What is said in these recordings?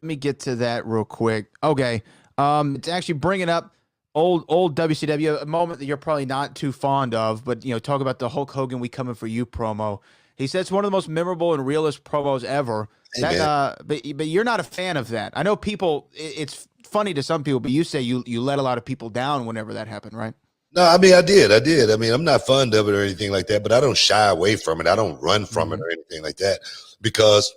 me get to that real quick. Okay. It's actually bringing up old WCW, a moment that you're probably not too fond of, but talk about the Hulk Hogan "We Coming for You" promo. He said it's one of the most memorable and realest promos ever. Hey, That man. but you're not a fan of that. I know people. It's funny to some people, but you say you let a lot of people down whenever that happened, right? No, I mean, I did. I mean, I'm not fond of it or anything like that, but I don't shy away from it. I don't run from it Hmm. or anything like that because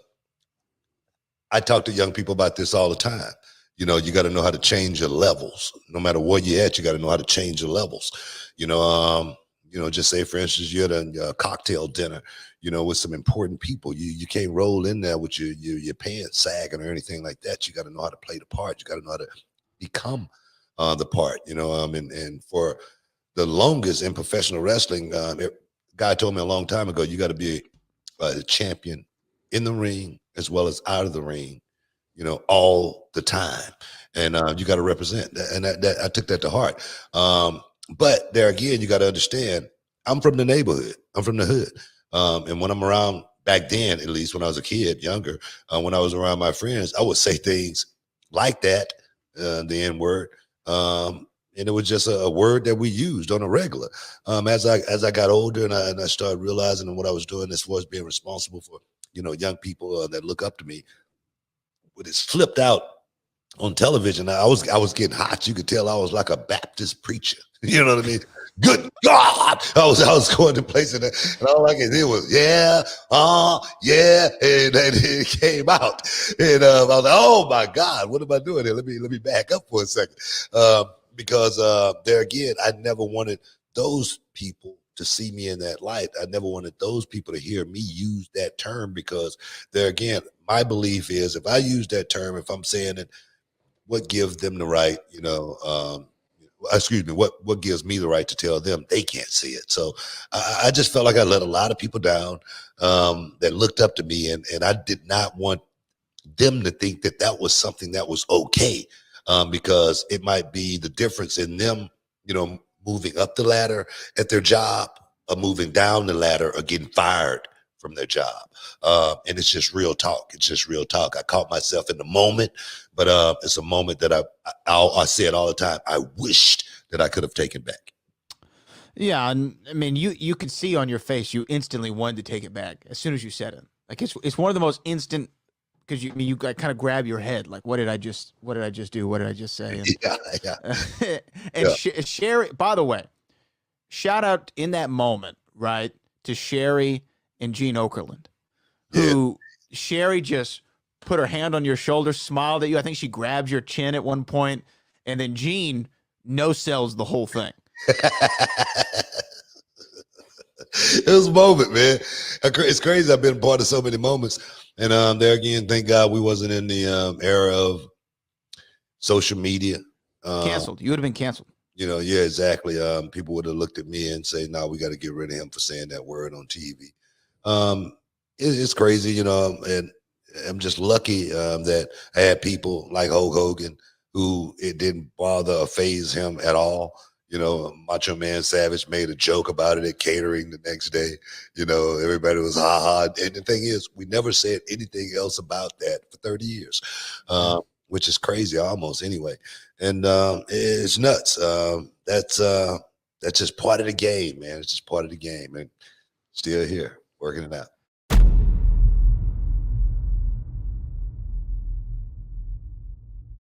I talk to young people about this all the time. You got to know how to change your levels. No matter where you're at, you got to know how to change your levels. You know, just say for instance, you're at a cocktail dinner, with some important people. You can't roll in there with your pants sagging or anything like that. You got to know how to play the part. You got to know how to become the part. And for the longest in professional wrestling, guy told me a long time ago, you got to be a champion in the ring as well as out of the ring, all the time. And you got to represent that. And that I took that to heart. But there again, you got to understand, I'm from the neighborhood. I'm from the hood. And when I'm around back then, at least when I was a kid, younger, when I was around my friends, I would say things like that, the N word. And it was just a word that we used on a regular. As I got older and I started realizing what I was doing as far as being responsible for young people that look up to me, when it's flipped out on television, I was getting hot. You could tell I was like a Baptist preacher. You know what I mean? Good God, I was going to places and all I could do was yeah, and then it came out, and I was like, oh my God, what am I doing here? Let me back up for a second, because there again, I never wanted those people to see me in that light. I never wanted those people to hear me use that term because there again, my belief is if I use that term, if I'm saying it, what gives them the right, excuse me, what gives me the right to tell them they can't see it? So I just felt like I let a lot of people down that looked up to me, and I did not want them to think that that was something that was okay, because it might be the difference in them, moving up the ladder at their job or moving down the ladder or getting fired from their job. And it's just real talk. It's just real talk. I caught myself in the moment, but it's a moment that I say it all the time. I wished that I could have taken back. Yeah, and I mean, you could see on your face you instantly wanted to take it back as soon as you said it. Like it's one of the most instant because you kind of grab your head like what did I just do? What did I just say? And Yeah, yeah, and yeah, Sherry, by the way, shout out in that moment, right, to Sherry and Gene Okerlund, yeah. who Sherry just put her hand on your shoulder, smiled at you. I think she grabs your chin at one point, and then Gene no sells the whole thing. It was a moment, man. It's crazy. I've been part of so many moments, and there again, thank God we wasn't in the era of social media. Um, Canceled. You would have been canceled. yeah, exactly. People would have looked at me and say, "No, we got to get rid of him for saying that word on TV." It's crazy, and I'm just lucky that I had people like Hulk Hogan who it didn't bother or phase him at all. Macho Man Savage made a joke about it at catering the next day. Everybody was ha ha. And the thing is, we never said anything else about that for 30 years, Yeah. which is crazy almost anyway. And it's nuts. That's just part of the game, man. It's just part of the game. And still here working it out.